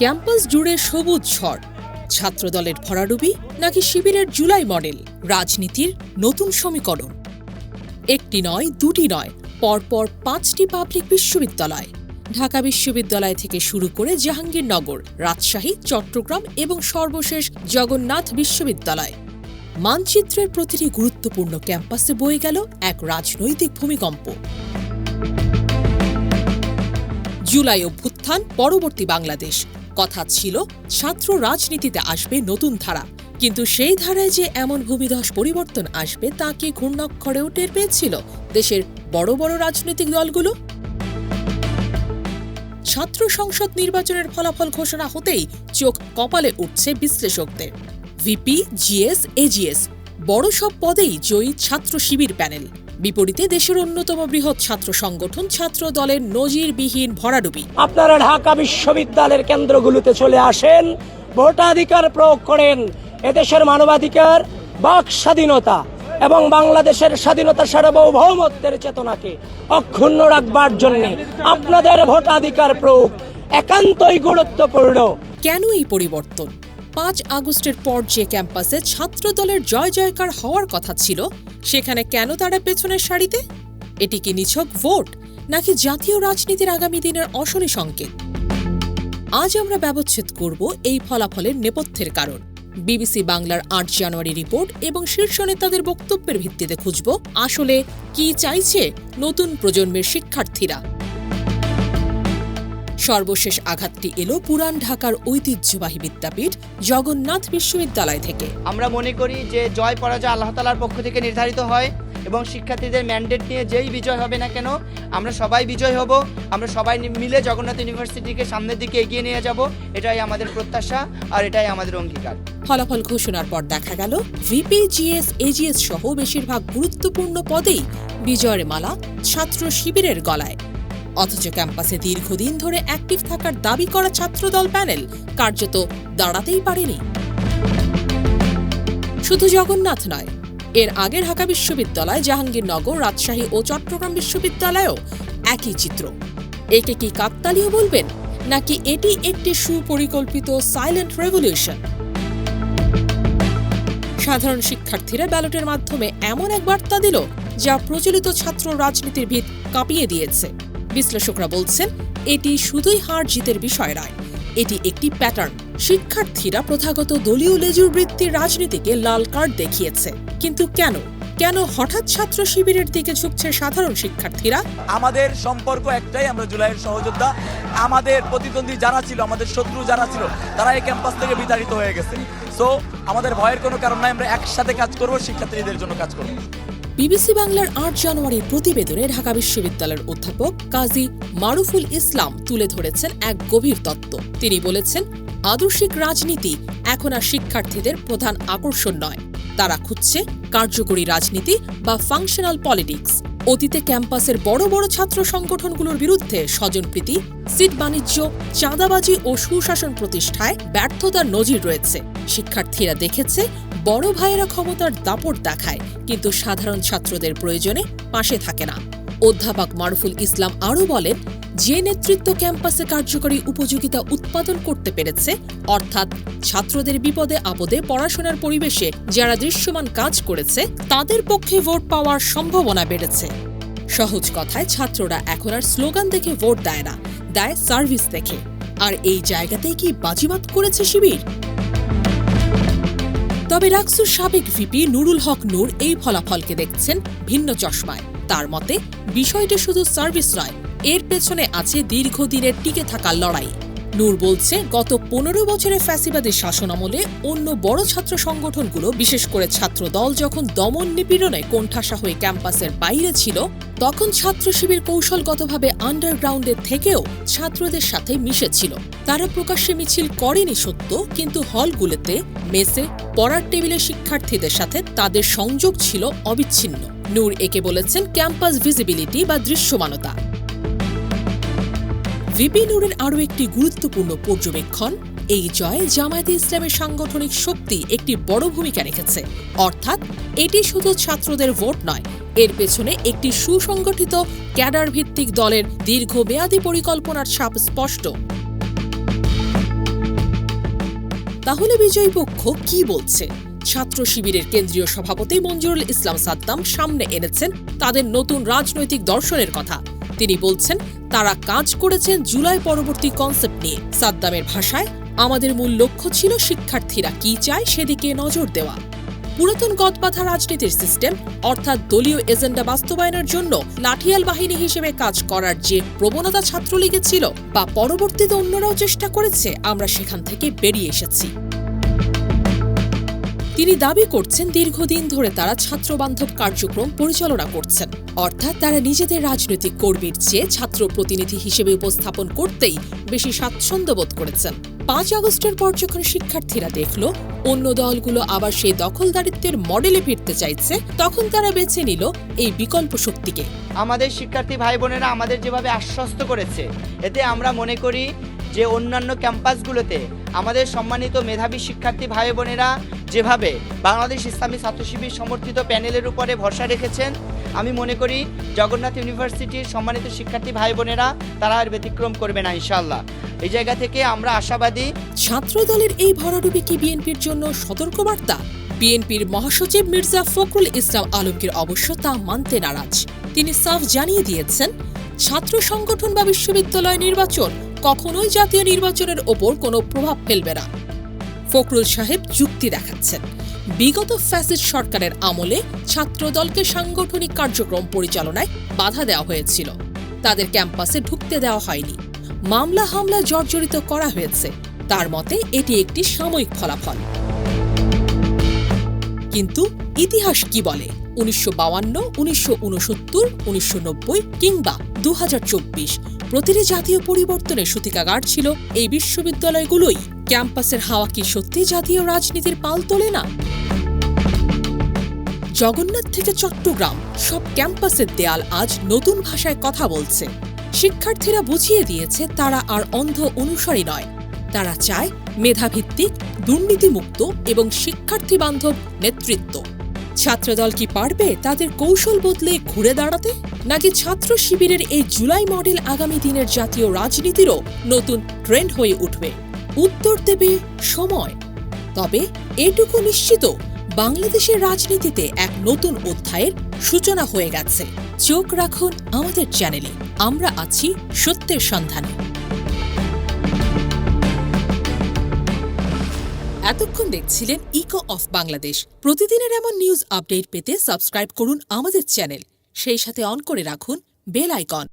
Campus জুড়ে সবুজ ঝড়, ছাত্রদলের ভরাডুবি নাকি শিবিরের জুলাই মডেল, রাজনীতির নতুন সমীকরণ। একটি নয়, দুটি নয়, পরপর 5টি পাবলিক বিশ্ববিদ্যালয়, ঢাকা বিশ্ববিদ্যালয় থেকে শুরু করে জাহাঙ্গীরনগর, রাজশাহী, চট্টগ্রাম এবং সর্বশেষ জগন্নাথ বিশ্ববিদ্যালয়। মানচিত্রের প্রতিটি গুরুত্বপূর্ণ ক্যাম্পাসে বয়ে গেল এক রাজনৈতিক ভূমিকম্প। জুলাই অভ্যুত্থান পরবর্তী বাংলাদেশ। কথা ছিল ছাত্র রাজনীতিতে আসবে নতুন ধারা, কিন্তু সেই ধারায় যে এমন ভূমিধস পরিবর্তন আসবে তা কি ঘূর্ণাক্ষরেও টের পেয়েছিল দেশের বড় বড় রাজনৈতিক দলগুলো? ছাত্র সংসদ নির্বাচনের ফলাফল ঘোষণা হতেই চোখ কপালে উঠছে বিশ্লেষকদের। ভিপি, জিএস, এজিএস বড় সব পদেই জয়ী ছাত্র শিবির প্যানেল। বিপরীতে দেশের অন্যতম বৃহৎ ছাত্র সংগঠন ছাত্র দলের নজিরবিহীন ভরাডুবি। আপনারা ঢাকা বিশ্ববিদ্যালয়ের কেন্দ্রগুলোতে চলে আসেন, ভোটাধিকার প্রয়োগ করেন। এদেশের মানবাধিকার, বাক স্বাধীনতা এবং বাংলাদেশের স্বাধীনতা সার্বভৌমত্বের চেতনাকে অক্ষুণ্ণ রাখবার জন্য আপনাদের ভোটাধিকার প্রয়োগ একান্তই গুরুত্বপূর্ণ। কেন এই পরিবর্তন? 5 আগস্টের পর যে ক্যাম্পাসে ছাত্র দলের জয় জয়কার হওয়ার কথা ছিল, সেখানে কেন তারা পেছনের সারিতে? এটি কি নিছক ভোট, নাকি জাতীয় রাজনীতির আগামী দিনের অশনি সংকেত? আজ আমরা ব্যবচ্ছেদ করব এই ফলাফলের নেপথ্যের কারণ। বিবিসি বাংলার 8 জানুয়ারি রিপোর্ট এবং শীর্ষ নেতাদের বক্তব্যের ভিত্তিতে খুঁজব আসলে কি চাইছে নতুন প্রজন্মের শিক্ষার্থীরা। সর্বশেষ আঘাতটি এলো পুরান ঢাকার ঐতিহ্যবাহী বিদ্যাপীঠ জগন্নাথ বিশ্ববিদ্যালয় থেকে। আমরা মনে করি যে জয় পরাজয় আল্লাহ তাআলার পক্ষ থেকে নির্ধারিত হয় এবং শিক্ষার্থীদের ম্যান্ডেট নিয়ে যেই বিজয় হবে না কেন, আমরা সবাই বিজয় হব। আমরা সবাই মিলে জগন্নাথ ইউনিভার্সিটিকে সামনের দিকে এগিয়ে নিয়ে যাব, এটাই আমাদের প্রত্যাশা আর এটাই আমাদের অঙ্গীকার। ফলাফল ঘোষণার পর দেখা গেল ভিপি, জিএস, এজিএস সহ বেশিরভাগ গুরুত্বপূর্ণ পদেই বিজয়ের মালা ছাত্র শিবিরের গলায়। অথচ ক্যাম্পাসে দীর্ঘদিন ধরে অ্যাক্টিভ থাকার দাবি করা ছাত্রদল প্যানেল কার্যত দাঁড়াতেই পারেনি। শুধু জগন্নাথ নয়, এর আগে ঢাকা বিশ্ববিদ্যালয়, জাহাঙ্গীরনগর, রাজশাহী ও চট্টগ্রাম বিশ্ববিদ্যালয়েও একই চিত্র। একে কি কাকতালীয় বলবেন, নাকি এটি একটি সুপরিকল্পিত সাইলেন্ট রেভলিউশন? সাধারণ শিক্ষার্থীরা ব্যালটের মাধ্যমে এমন এক বার্তা দিল যা প্রচলিত ছাত্র রাজনীতির ভিত কাঁপিয়ে দিয়েছে। বিশ্লেষকরা বলছেন, এটি শুধুই হার জিতের বিষয় নয়, এটি একটি প্যাটার্ন। শিক্ষার্থীরা প্রথাগত দলীয় লেজুর বৃত্তির রাজনীতিকে লাল কার্ড দেখিয়েছে। কিন্তু কেন হঠাৎ ছাত্র শিবিরের দিকে ঝুঁকছে সাধারণ শিক্ষার্থীরা? আমাদের সম্পর্ক একটাই, আমরা জুলাইয়ের সহযোদ্ধা। আমাদের প্রতিদ্বন্দ্বী যারা ছিল, আমাদের শত্রু যারা ছিল, তারা এই ক্যাম্পাস থেকে বিতাড়িত হয়ে গেছে। সো আমাদের ভয়ের কোনো কারণ নাই, আমরা একসাথে কাজ করব, শিক্ষার্থীদের জন্য কাজ করব। বিবিসি বাংলার 8 জানুয়ারির প্রতিবেদনে ঢাকা বিশ্ববিদ্যালয়ের অধ্যাপক কাজী মারুফুল ইসলাম তুলে ধরেছেন এক গভীর তত্ত্ব। তিনি বলেছেন, আদর্শিক রাজনীতি এখন আর শিক্ষার্থীদের প্রধান আকর্ষণ নয়, তারা খুঁজছে কার্যকরী রাজনীতি বা ফাংশনাল পলিটিক্স। অতীতে ক্যাম্পাসের বড় বড় ছাত্র সংগঠনগুলোর বিরুদ্ধে স্বজনপ্রীতি, সিট বাণিজ্য, চাঁদাবাজি ও সুশাসন প্রতিষ্ঠায় ব্যর্থতার নজির রয়েছে। শিক্ষার্থীরা দেখেছে বড় ভাইয়েরা ক্ষমতার দাপট দেখায়, কিন্তু সাধারণ ছাত্রদের প্রয়োজনে পাশে থাকে না। অধ্যাপক মারুফুল ইসলাম আরও বলেন, যে নেতৃত্ব ক্যাম্পাসে কার্যকরী উপযোগিতা উৎপাদন করতে পেরেছে, অর্থাৎ ছাত্রদের বিপদে আপদে পড়াশোনার পরিবেশে যারা দৃশ্যমান কাজ করেছে, তাদের পক্ষে ভোট পাওয়ার সম্ভাবনা বেড়েছে। সহজ কথায়, ছাত্ররা এখন আর স্লোগান দেখে ভোট দেয় না, দেয় সার্ভিস দেখে। আর এই জায়গাতেই কি বাজিমাত করেছে শিবির? তবে রাকসুর সাবেক ভিপি নুরুল হক নূর এই ফলাফলকে দেখছেন ভিন্ন চশমায়। তার মতে, বিষয়টি শুধু সার্ভিস নয়, এর পেছনে আছে দীর্ঘদিনের টিকে থাকার লড়াই। নূর বলছে, গত 15 বছরের ফ্যাসিবাদী শাসনামলে অন্য বড় ছাত্র সংগঠনগুলো, বিশেষ করে ছাত্র দল, যখন দমন নিপীড়নে কোণঠাসা হয়ে ক্যাম্পাসের বাইরে ছিল, তখন ছাত্র শিবির কৌশলগতভাবে আন্ডারগ্রাউন্ডে থেকেও ছাত্রদের সাথে মিশেছিল। তারা প্রকাশ্যে মিছিল করেনি সত্য, কিন্তু হলগুলোতে, মেসে, পড়ার টেবিলে শিক্ষার্থীদের সাথে তাদের সংযোগ ছিল অবিচ্ছিন্ন। নূর একে বলেছেন ক্যাম্পাস ভিজিবিলিটি বা দৃশ্যমানতা। ভিপি নূরের আরও একটি গুরুত্বপূর্ণ পর্যবেক্ষণ, এই জয়ে জামায়াতে ইসলামের সাংগঠনিক শক্তি একটি বড় ভূমিকা রেখেছে। অর্থাৎ এটি শুধু ছাত্রদের ভোট নয়, এর পেছনে একটি সুসংগঠিত ক্যাডার ভিত্তিক দলের দীর্ঘমেয়াদী পরিকল্পনার ছাপ স্পষ্ট। তাহলে বিজয়ী পক্ষ কি বলছে? ছাত্র শিবিরের কেন্দ্রীয় সভাপতি মঞ্জুরুল ইসলাম সাদ্দাম সামনে এনেছেন তাদের নতুন রাজনৈতিক দর্শনের কথা। তিনি বলছেন তারা কাজ করেছেন জুলাই পরবর্তী কনসেপ্ট নিয়ে। সাদ্দামের ভাষায়, আমাদের মূল লক্ষ্য ছিল শিক্ষার্থীরা কি চায় সেদিকে নজর দেওয়া। পুরাতন গদবাঁধা রাজনীতির সিস্টেম অর্থাৎ দলীয় এজেন্ডা বাস্তবায়নের জন্য লাঠিয়াল বাহিনী হিসেবে কাজ করার যে প্রবণতা ছাত্রলীগে ছিল বা পরবর্তীতে অন্যরাও চেষ্টা করেছে, আমরা সেখান থেকে বেরিয়ে এসেছি। তিনি দাবি করছেন দীর্ঘদিন ধরে তারা ছাত্রবান্ধব কার্যক্রম পরিচালনা করছেন, অর্থাৎ তারা নিজেদের রাজনৈতিক কর্মীর চেয়ে ছাত্র প্রতিনিধি হিসেবে উপস্থাপন করতেই বেশি স্বাচ্ছন্দ্য বোধ করেছেন। 5 আগস্টের পর যখন শিক্ষার্থীরা দেখল অন্য দলগুলো আবার সেই দখলদারিত্বের মডেলে ফিরতে চাইছে, তখন তারা বেছে নিল এই বিকল্প শক্তিকে। আমাদের শিক্ষার্থী ভাই বোনেরা আমাদের যেভাবে আশ্বস্ত করেছে, এতে আমরা মনে করি যে অন্যান্য ক্যাম্পাসগুলোতে আমাদের সম্মানিত মেধাবী শিক্ষার্থী ভাই বোনেরা যেভাবে বাংলাদেশ ইসলামী ছাত্র শিবির সমর্থিত প্যানেলের উপরে ভরসা রেখেছেন, আমি মনে করি জগন্নাথ ইউনিভার্সিটির সম্মানিত শিক্ষার্থী ভাই বোনেরা তারা আর ব্যতিক্রম করবে না ইনশাআল্লাহ। এই জায়গা থেকে আমরা আশাবাদী। ছাত্র দলের এই ভরাডুবি কি বিএনপির জন্য সতর্কবার্তা? বিএনপির মহাসচিব মির্জা ফখরুল ইসলাম আলমগীর অবশ্য তা মানতে নারাজ। তিনি সাফ জানিয়ে দিয়েছেন, ছাত্র সংগঠন বা বিশ্ববিদ্যালয় নির্বাচন কখনোই জাতীয় নির্বাচনের ওপর কোনো প্রভাব ফেলবে না। ফখরুল সাহেব যুক্তি দেখাচ্ছেন, বিগত ফ্যাসিস্ট সরকারের আমলে ছাত্রদলকে সাংগঠনিক কার্যক্রম পরিচালনায় বাধা দেওয়া হয়েছিল, তাদের ক্যাম্পাসে ঢুকতে দেওয়া হয়নি, মামলা হামলা জর্জরিত করা হয়েছে। তার মতে এটি একটি সাময়িক ফলাফল। কিন্তু ইতিহাস কি বলে? 1952, 1969, 1990 কিংবা 2024 প্রতিটি জাতীয় পরিবর্তনের সূতিকাগার ছিল এই বিশ্ববিদ্যালয়গুলোই। ক্যাম্পাসের হাওয়া কি সত্যি জাতীয় রাজনীতির পাল তোলে না? জগন্নাথ থেকে চট্টগ্রাম সব ক্যাম্পাসের দেয়াল আজ নতুন ভাষায় কথা বলছে। শিক্ষার্থীরা বুঝিয়ে দিয়েছে তারা আর অন্ধ অনুসারী নয়, তারা চায় মেধাভিত্তিক, দুর্নীতিমুক্ত এবং শিক্ষার্থী বান্ধব নেতৃত্ব। ছাত্রদল কি পারবে তাদের কৌশল বদলে ঘুরে দাঁড়াতে? নাকি ছাত্র শিবিরের এই জুলাই মডেল আগামী দিনের জাতীয় রাজনীতিরও নতুন ট্রেন্ড হয়ে উঠবে? উত্তর দেবে সময়। তবে এটুকু নিশ্চিত, বাংলাদেশের রাজনীতিতে এক নতুন অধ্যায়ের সূচনা হয়ে গেছে। চোখ রাখুন আমাদের চ্যানেলে, আমরা আছি সত্যের সন্ধানে। এতক্ষণ দেখছিলেন ইকো অফ বাংলাদেশ। প্রতিদিনের এমন নিউজ আপডেট পেতে সাবস্ক্রাইব করুন আমাদের চ্যানেল, সেই সাথে অন করে রাখুন বেল আইকন।